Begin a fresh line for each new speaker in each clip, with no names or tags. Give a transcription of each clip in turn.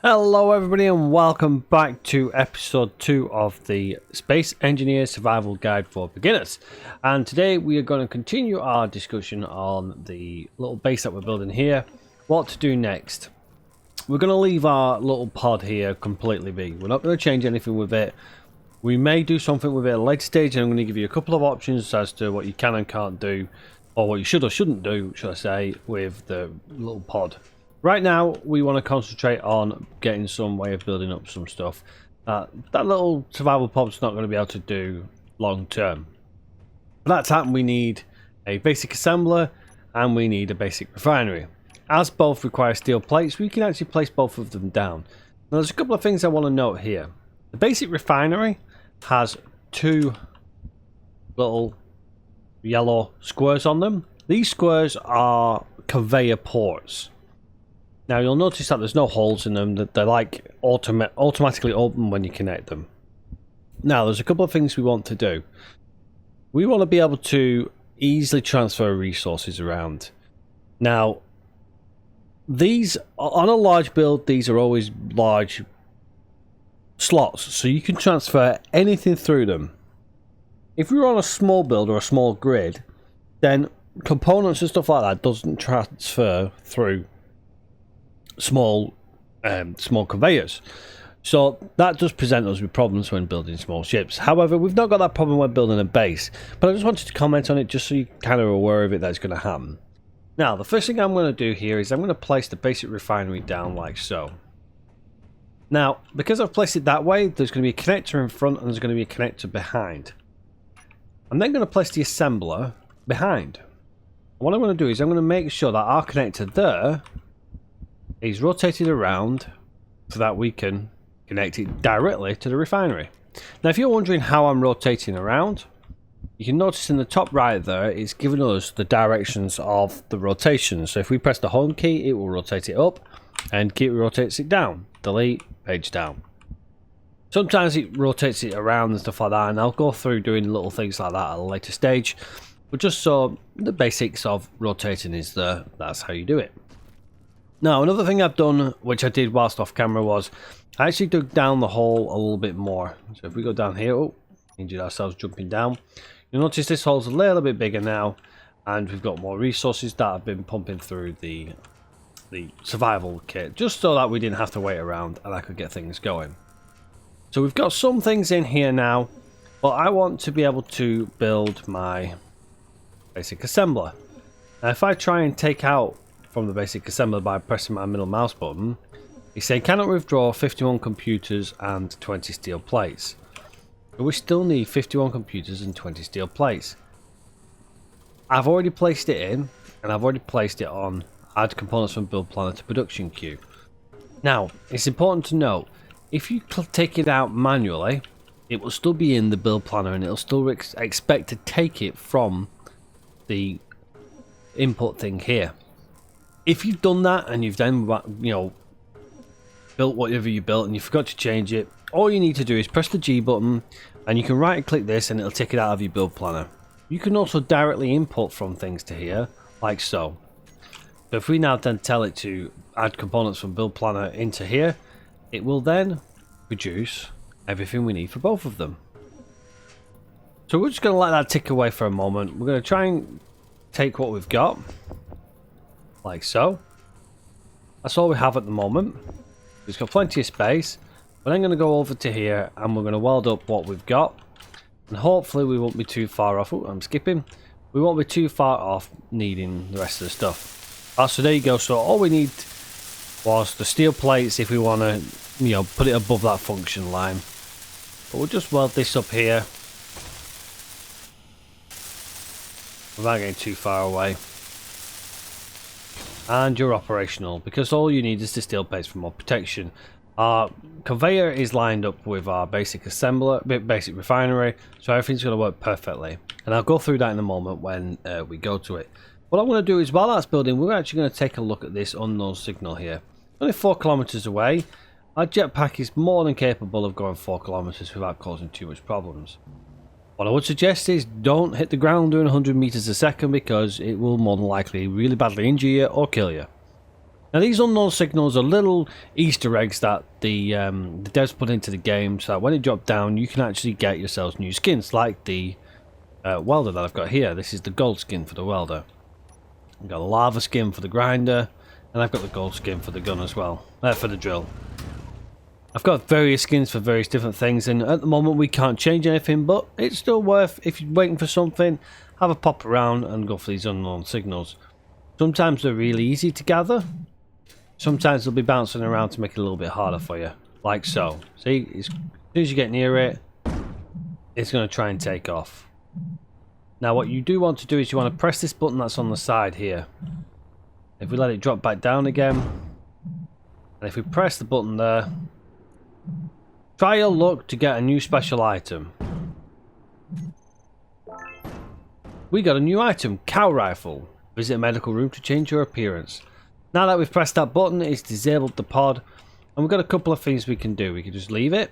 Hello everybody and welcome back to episode 2 of the Space Engineer Survival Guide for Beginners. And today we are going to continue our discussion on the little base that we're building here. What to do next. We're going to leave our little pod here completely be. We're not going to change anything with it. We may do something with it at a later stage, and I'm going to give you a couple of options as to what you can and can't do, or what you should or shouldn't do, should I say, with the little pod. Right now, we want to concentrate on getting some way of building up some stuff. That little survival pod's not going to be able to do long term. For that to happen, we need a basic assembler and we need a basic refinery. As both require steel plates, we can actually place both of them down. Now, there's a couple of things I want to note here. The basic refinery has two little yellow squares on them. These squares are conveyor ports. Now you'll notice that there's no holes in them, that they're like automatically open when you connect them. Now there's a couple of things we want to do. We want to be able to easily transfer resources around. Now these, on a large build, these are always large slots, so you can transfer anything through them. If you're on a small build or a small grid, then components and stuff like that doesn't transfer through small conveyors, so that does present us with problems when building small ships. However, we've not got that problem when building a base, but I just wanted to comment on it just so you're kind of aware of it, that it's going to happen. Now the first thing I'm going to do here is I'm going to place the basic refinery down like so. Now because I've placed it that way, there's going to be a connector in front and there's going to be a connector behind. I'm then going to place the assembler behind. What I'm going to do is I'm going to make sure that our connector there is rotated around so that we can connect it directly to the refinery. Now if you're wondering how I'm rotating around, you can notice in the top right there it's giving us the directions of the rotation. So if we press the home key, it will rotate it up, and key rotates it down. Delete, page down. Sometimes it rotates it around and stuff like that, and I'll go through doing little things like that at a later stage, but just so the basics of rotating is there, that's how you do it. Now another thing I've done, which I did whilst off camera, was I actually dug down the hole a little bit more. So if we go down here, injured ourselves jumping down, you'll notice this hole's a little bit bigger now, and we've got more resources that have been pumping through the survival kit, just so that we didn't have to wait around and I could get things going. So we've got some things in here now, but I want to be able to build my basic assembler. Now if I try and take out from the basic assembler by pressing my middle mouse button, it's saying cannot withdraw 51 computers and 20 steel plates. But we still need 51 computers and 20 steel plates. I've already placed it in, and I've already placed it on add components from build planner to production queue. Now it's important to note, if you take it out manually, it will still be in the build planner and it'll still expect to take it from the input thing here. If you've done that and you've then, built whatever you built and you forgot to change it, all you need to do is press the G button and you can right click this and it'll take it out of your build planner. You can also directly input from things to here, like so. So if we now then tell it to add components from build planner into here, it will then produce everything we need for both of them. So we're just going to let that tick away for a moment. We're going to try and take what we've got, like so. That's all we have at the moment. It's got plenty of space. We're then going to go over to here and we're going to weld up what we've got, and hopefully we won't be too far off. I'm skipping. We won't be too far off needing the rest of the stuff. So there you go. So all we need was the steel plates if we want to put it above that function line, but we'll just weld this up here without getting too far away. And you're operational, because all you need is the steel plates for more protection. Our conveyor is lined up with our basic assembler, basic refinery, so everything's going to work perfectly. And I'll go through that in a moment when we go to it. What I'm going to do is, while that's building, we're actually going to take a look at this unknown signal here. Only 4 kilometers away. Our jetpack is more than capable of going 4 kilometers without causing too much problems. What I would suggest is don't hit the ground doing 100 meters a second, because it will more than likely really badly injure you or kill you. Now these unknown signals are little Easter eggs that the devs put into the game, so that when it drops down you can actually get yourselves new skins, like the welder that I've got here. This is the gold skin for the welder. I've got a lava skin for the grinder, and I've got the gold skin for the gun as well, for the drill. I've got various skins for various different things, and at the moment we can't change anything, but it's still worth, if you're waiting for something, have a pop around and go for these unknown signals. Sometimes they're really easy to gather. Sometimes they'll be bouncing around to make it a little bit harder for you, like so. See, as soon as you get near it, it's going to try and take off. Now what you do want to do is you want to press this button that's on the side here. If we let it drop back down again, and if we press the button there, try your luck to get a new special item. We got a new item, cow rifle. Visit a medical room to change your appearance. Now that we've pressed that button, it's disabled the pod, and we've got a couple of things we can do. We can just leave it.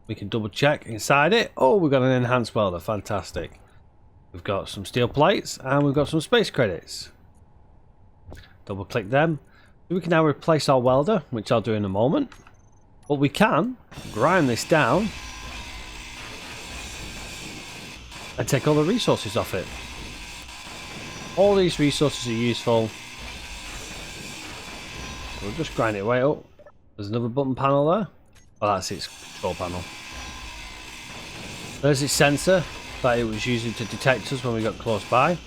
We can double check inside it. Oh, we've got an enhanced welder, fantastic. We've got some steel plates, and we've got some space credits. Double click them. We can now replace our welder, which I'll do in a moment. But we can grind this down and take all the resources off it. All these resources are useful. We'll just grind it away. Oh, there's another button panel there. Oh, that's its control panel. There's its sensor that it was using to detect us when we got close by.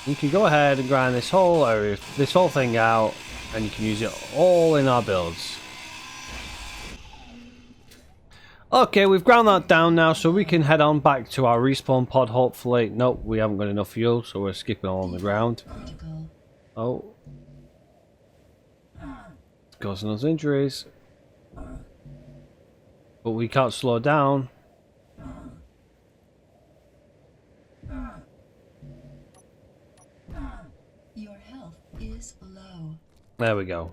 You can go ahead and grind this whole area, this whole thing out, and you can use it all in our builds. Okay, we've ground that down now, so we can head on back to our respawn pod, hopefully. Nope, we haven't got enough fuel, so we're skipping all on the ground. Oh. It's causing us injuries. But we can't slow down.
Your health is low.
There we go.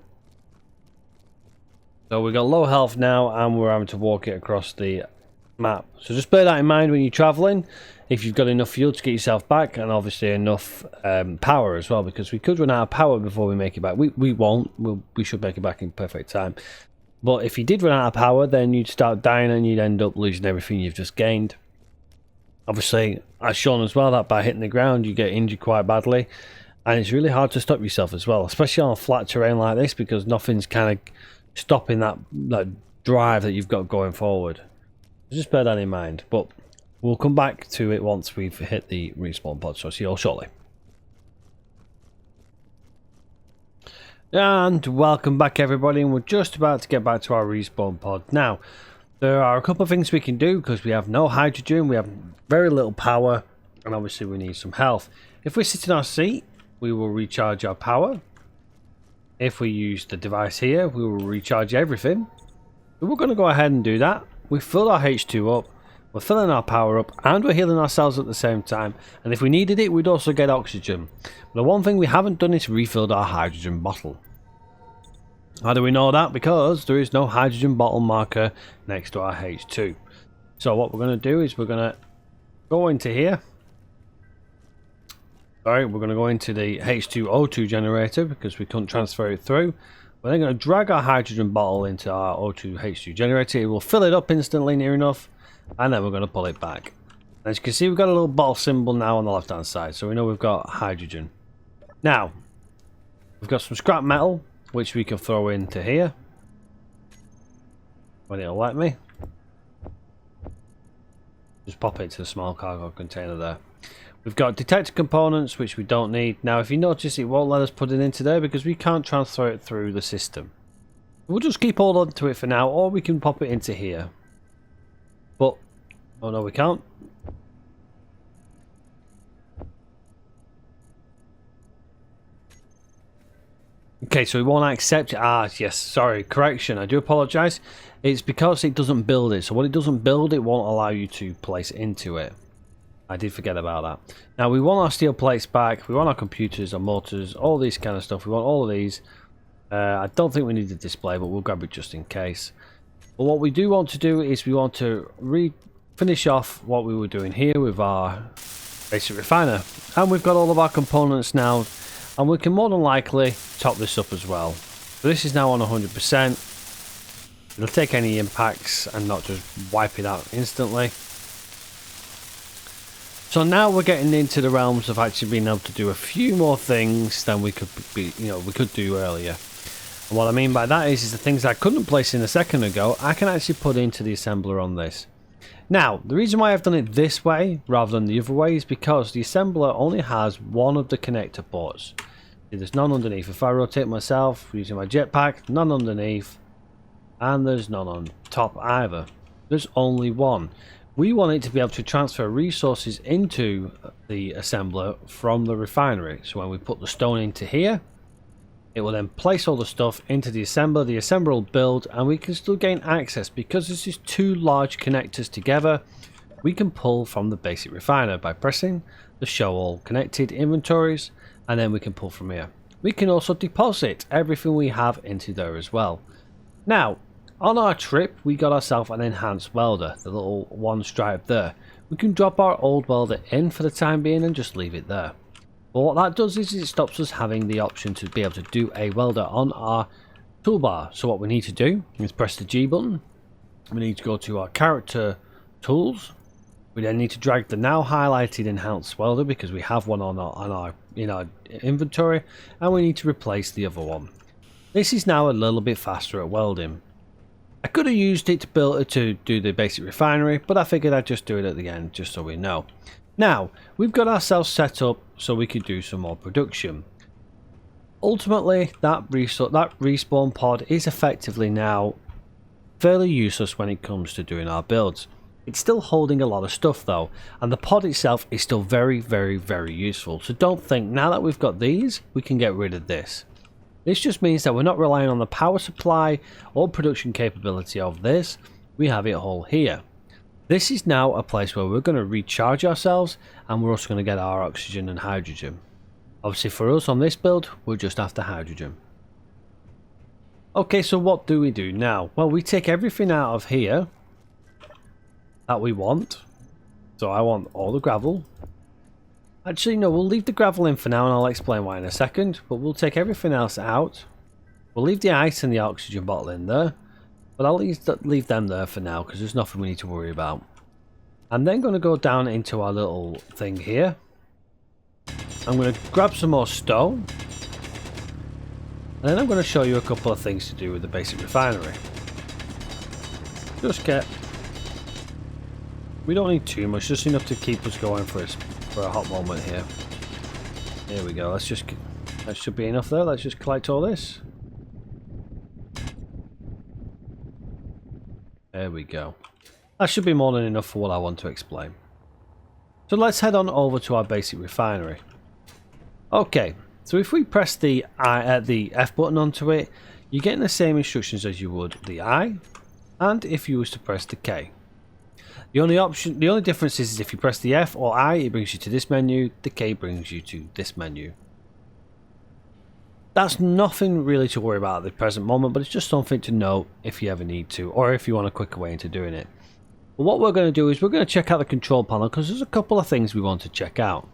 So we've got low health now, and we're having to walk it across the map. So just bear that in mind when you're traveling. If you've got enough fuel to get yourself back, and obviously enough power as well, because we could run out of power before we make it back. We won't. We should make it back in perfect time. But if you did run out of power, then you'd start dying and you'd end up losing everything you've just gained. Obviously, as shown as well, that by hitting the ground you get injured quite badly, and it's really hard to stop yourself as well, especially on a flat terrain like this, because nothing's kind of stopping that drive that you've got going forward. Just bear that in mind, but we'll come back to it once we've hit the respawn pod, so I'll see you all shortly. And welcome back everybody, and we're just about to get back to our respawn pod. Now, there are a couple of things we can do, because we have no hydrogen, we have very little power, and obviously we need some health. If we sit in our seat, we will recharge our power. If we use the device here, we will recharge everything. So we're going to go ahead and do that. We fill our H2 up, we're filling our power up, and we're healing ourselves at the same time. And if we needed it, we'd also get oxygen. But the one thing we haven't done is refilled our hydrogen bottle. How do we know that? Because there is no hydrogen bottle marker next to our H2. So what we're going to do is we're going to go into here. Sorry, we're going to go into the H2o2 generator because we couldn't transfer it through. We're then going to drag our hydrogen bottle into our O2 H2 generator. It will fill it up instantly near enough, and then we're going to pull it back. As you can see, we've got a little bottle symbol now on the left hand side, so we know we've got hydrogen. Now, we've got some scrap metal which we can throw into here when it'll let me. Just pop it to the small cargo container there. We've got detector components which we don't need. Now if you notice, it won't let us put it into there because we can't transfer it through the system. We'll just keep hold on to it for now, or we can pop it into here. But, oh no, we can't. Okay, so we won't accept it. Ah, yes, sorry, correction, I do apologise. It's because it doesn't build it. So when it doesn't build, it won't allow you to place into it. I did forget about that. Now we want our steel plates back, we want our computers, our motors, all these kind of stuff. We want all of these. I don't think we need the display, but we'll grab it just in case. But what we do want to do is we want to finish off what we were doing here with our basic refiner. And we've got all of our components now. And we can more than likely top this up as well. So this is now on 100%. It'll take any impacts and not just wipe it out instantly. So now we're getting into the realms of actually being able to do a few more things than we could do earlier. And what I mean by that is the things I couldn't place in a second ago, I can actually put into the assembler on this. Now, the reason why I've done it this way rather than the other way is because the assembler only has one of the connector ports. There's none underneath. If I rotate myself using my jetpack, none underneath, and there's none on top either. There's only one. We want it to be able to transfer resources into the assembler from the refinery. So when we put the stone into here, it will then place all the stuff into the assembler will build, and we can still gain access. Because this is two large connectors together, we can pull from the basic refiner by pressing the show all connected inventories, and then we can pull from here. We can also deposit everything we have into there as well. Now, on our trip, we got ourselves an enhanced welder, the little one stripe there. We can drop our old welder in for the time being and just leave it there. But what that does is it stops us having the option to be able to do a welder on our toolbar. So what we need to do is press the G button. We need to go to our character tools. We then need to drag the now highlighted enhanced welder because we have one on our inventory, and we need to replace the other one. This is now a little bit faster at welding. I could have used it to do the basic refinery, but I figured I'd just do it at the end just so we know. Now, we've got ourselves set up so we could do some more production. Ultimately, that respawn pod is effectively now fairly useless when it comes to doing our builds. It's still holding a lot of stuff though, and the pod itself is still very, very, very useful. So don't think now that we've got these, we can get rid of this. This just means that we're not relying on the power supply or production capability of this. We have it all here. This is now a place where we're going to recharge ourselves, and we're also going to get our oxygen and hydrogen. Obviously for us on this build, we're just after hydrogen. Okay, so what do we do now? Well, we take everything out of here that we want. So I want all the gravel. Actually, no, we'll leave the gravel in for now, and I'll explain why in a second. But we'll take everything else out. We'll leave the ice and the oxygen bottle in there. But I'll leave them there for now because there's nothing we need to worry about. I'm then going to go down into our little thing here. I'm going to grab some more stone. And then I'm going to show you a couple of things to do with the basic refinery. We don't need too much, just enough to keep us going for a hot moment here. Here we go. That should be enough there. Let's just collect all this. There we go. That should be more than enough for what I want to explain. So let's head on over to our basic refinery. Okay, so if we press the F button onto it, you're getting the same instructions as you would the I, and if you was to press the K. The only difference is if you press the F or I, it brings you to this menu. The K brings you to this menu. That's nothing really to worry about at the present moment, but it's just something to know if you ever need to, or if you want a quicker way into doing it. But what we're going to do is we're going to check out the control panel because there's a couple of things we want to check out.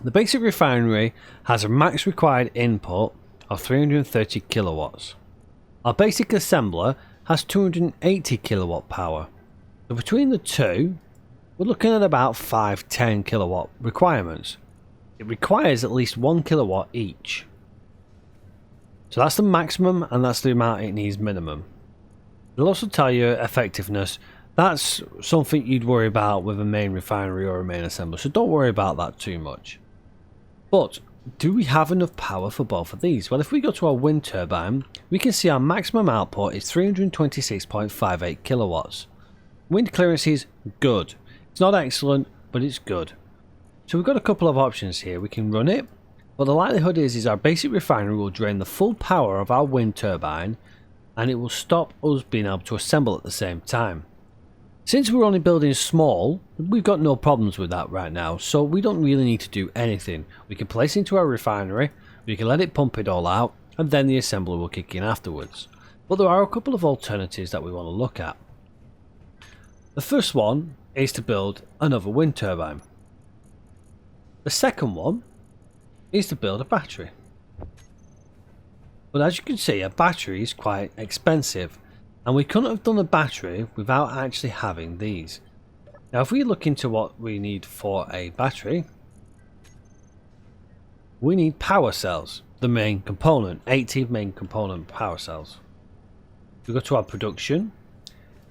The basic refinery has a max required input of 330 kilowatts. Our basic assembler has 280 kilowatt power. So between the two, we're looking at about 5-10 kilowatt requirements. It requires at least 1 kilowatt each. So that's the maximum, and that's the amount it needs minimum. It'll also tell you effectiveness. That's something you'd worry about with a main refinery or a main assembler, so don't worry about that too much. But do we have enough power for both of these? Well, if we go to our wind turbine, we can see our maximum output is 326.58 kilowatts. Wind clearance is good. It's not excellent, but it's good. So we've got a couple of options here. We can run it, but the likelihood is our basic refinery will drain the full power of our wind turbine, and it will stop us being able to assemble at the same time. Since we're only building small, we've got no problems with that right now, so we don't really need to do anything. We can place it into our refinery, we can let it pump it all out, and then the assembler will kick in afterwards. But there are a couple of alternatives that we want to look at. The first one is to build another wind turbine. The second one is to build a battery. But as you can see, a battery is quite expensive, and we couldn't have done a battery without actually having these. Now if we look into what we need for a battery, we need power cells, the main component, 18 main component power cells. We go to our production.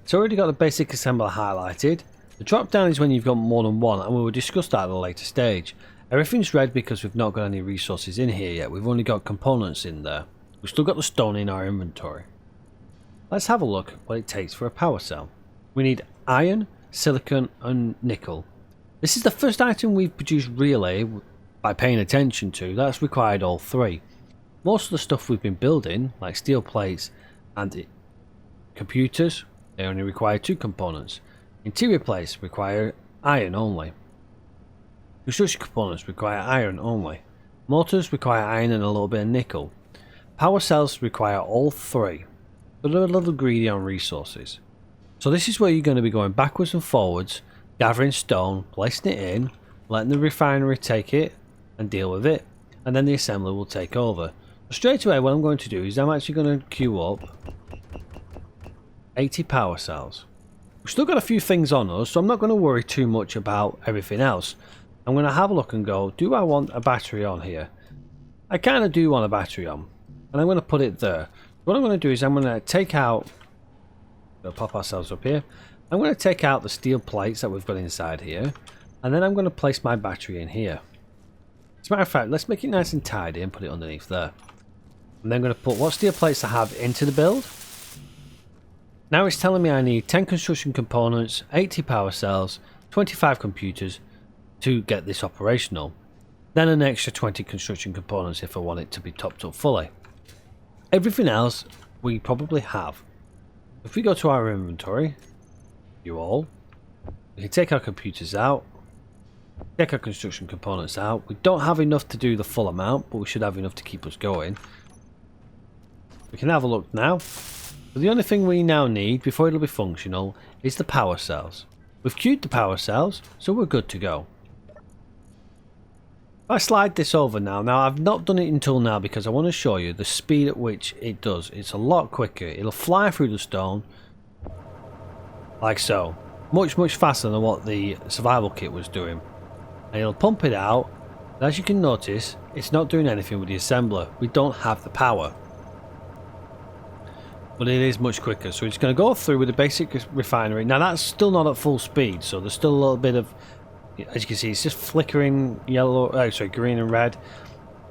It's already got the basic assembler highlighted. The drop down is when you've got more than one, and we will discuss that at a later stage. Everything's red because we've not got any resources in here yet. We've only got components in there. We've still got the stone in our inventory. Let's have a look at what it takes for a power cell. We need iron, silicon and nickel. This is the first item we've produced really by paying attention to. That's required all three. Most of the stuff we've been building, like steel plates and computers, they only require two components. Interior plates require iron only. Construction components require iron only. Motors require iron and a little bit of nickel. Power cells require all three, but they're a little greedy on resources. So this is where you're going to be going backwards and forwards, gathering stone, placing it in, letting the refinery take it and deal with it, and then the assembler will take over. So straight away what I'm going to do is I'm actually going to queue up 80 power cells. We've still got a few things on us, so I'm not going to worry too much about everything else. I'm going to have a look and go, do I want a battery on here? I kind of do want a battery on, and I'm going to put it there. What I'm going to do is I'm going to take out, we'll pop ourselves up here, I'm going to take out the steel plates that we've got inside here, and then I'm going to place my battery in here. As a matter of fact, let's make it nice and tidy and put it underneath there. I'm then going to put what steel plates I have into the build. Now it's telling me I need 10 construction components, 80 power cells, 25 computers to get this operational. Then an extra 20 construction components if I want it to be topped up fully. Everything else we probably have. If we go to our inventory, we can take our computers out, take our construction components out. We don't have enough to do the full amount, but we should have enough to keep us going. We can have a look now. But the only thing we now need before it'll be functional is the power cells. We've queued the power cells, so we're good to go. If I slide this over now, I've not done it until now because I want to show you the speed at which it does. It's a lot quicker. It'll fly through the stone like so. Much faster than what the survival kit was doing. And it'll pump it out. And as you can notice, it's not doing anything with the assembler. We don't have the power. But it is much quicker. So it's going to go through with the basic refinery. Now that's still not at full speed, so there's still a little bit of, as you can see, it's just flickering yellow, green and red.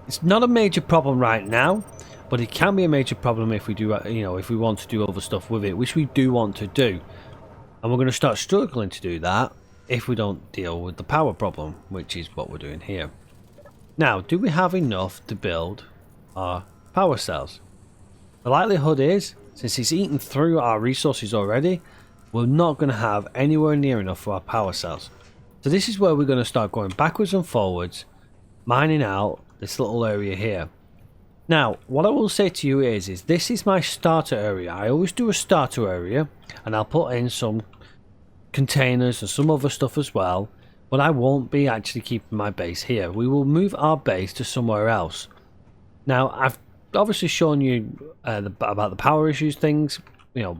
It's not a major problem right now, but it can be a major problem if we do, if we want to do other stuff with it, which we do want to do. And we're going to start struggling to do that if we don't deal with the power problem, which is what we're doing here. Now, do we have enough to build our power cells? The likelihood is, since it's eaten through our resources already, we're not going to have anywhere near enough for our power cells. So this is where we're going to start going backwards and forwards, mining out this little area here. Now, what I will say to you is this is my starter area. I always do a starter area, and I'll put in some containers and some other stuff as well, but I won't be actually keeping my base here. We will move our base to somewhere else. Now, I've obviously shown you about the power issues things,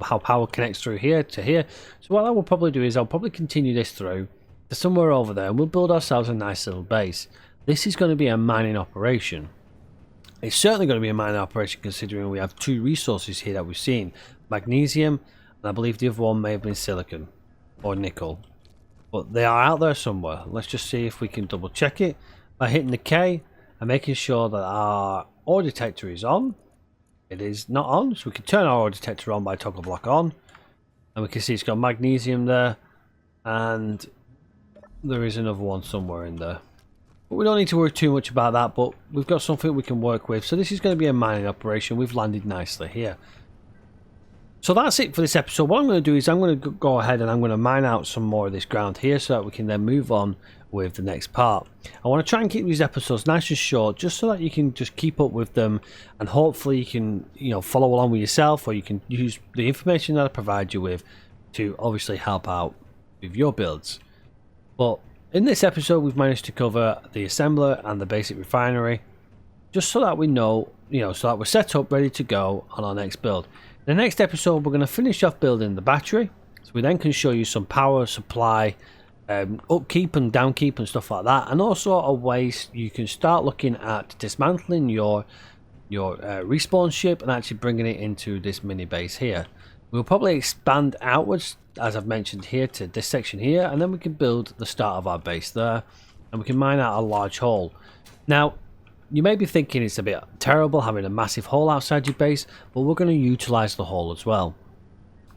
how power connects through here to here. So what I will probably do is I'll probably continue this through to somewhere over there, and we'll build ourselves a nice little base. This is going to be a mining operation. It's certainly going to be a mining operation considering we have two resources here that we've seen. Magnesium, and I believe the other one may have been silicon or nickel. But they are out there somewhere. Let's just see if we can double check it by hitting the K and making sure that our ore detector is on. It is not on, so we can turn our ore detector on by toggle block on. And we can see it's got magnesium there. And there is another one somewhere in there. But we don't need to worry too much about that, but we've got something we can work with. So this is going to be a mining operation. We've landed nicely here. So that's it for this episode. What I'm going to do is I'm going to go ahead and I'm going to mine out some more of this ground here so that we can then move on with the next part. I want to try and keep these episodes nice and short just so that you can just keep up with them, and hopefully you can follow along with yourself, or you can use the information that I provide you with to obviously help out with your builds. But in this episode we've managed to cover the assembler and the basic refinery, just so that we know, so that we're set up, ready to go on our next build. In the next episode, we're going to finish off building the battery, so we then can show you some power supply, upkeep and downkeep and stuff like that, and also a ways you can start looking at dismantling your respawn ship and actually bringing it into this mini base here. We'll probably expand outwards, as I've mentioned here, to this section here, and then we can build the start of our base there, and we can mine out a large hole. Now, you may be thinking it's a bit terrible having a massive hole outside your base, but we're going to utilize the hole as well.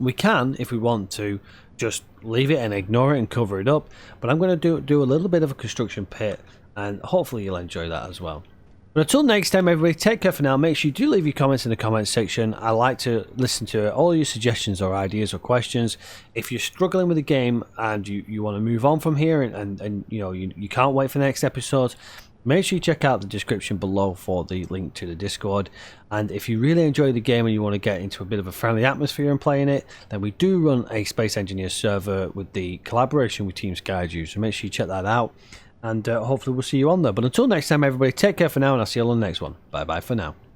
We can, if we want to, just leave it and ignore it and cover it up, but I'm going to do a little bit of a construction pit, and hopefully you'll enjoy that as well. But until next time, everybody, take care for now. Make sure you do leave your comments in the comments section. I like to listen to all your suggestions or ideas or questions. If you're struggling with the game and you want to move on from here and you can't wait for the next episode, make sure you check out the description below for the link to the Discord. And if you really enjoy the game and you want to get into a bit of a friendly atmosphere and playing it, then we do run a Space Engineers server with the collaboration with Team Skyju, so make sure you check that out. And hopefully we'll see you on there. But until next time, everybody, take care for now, and I'll see you on the next one. Bye bye for now.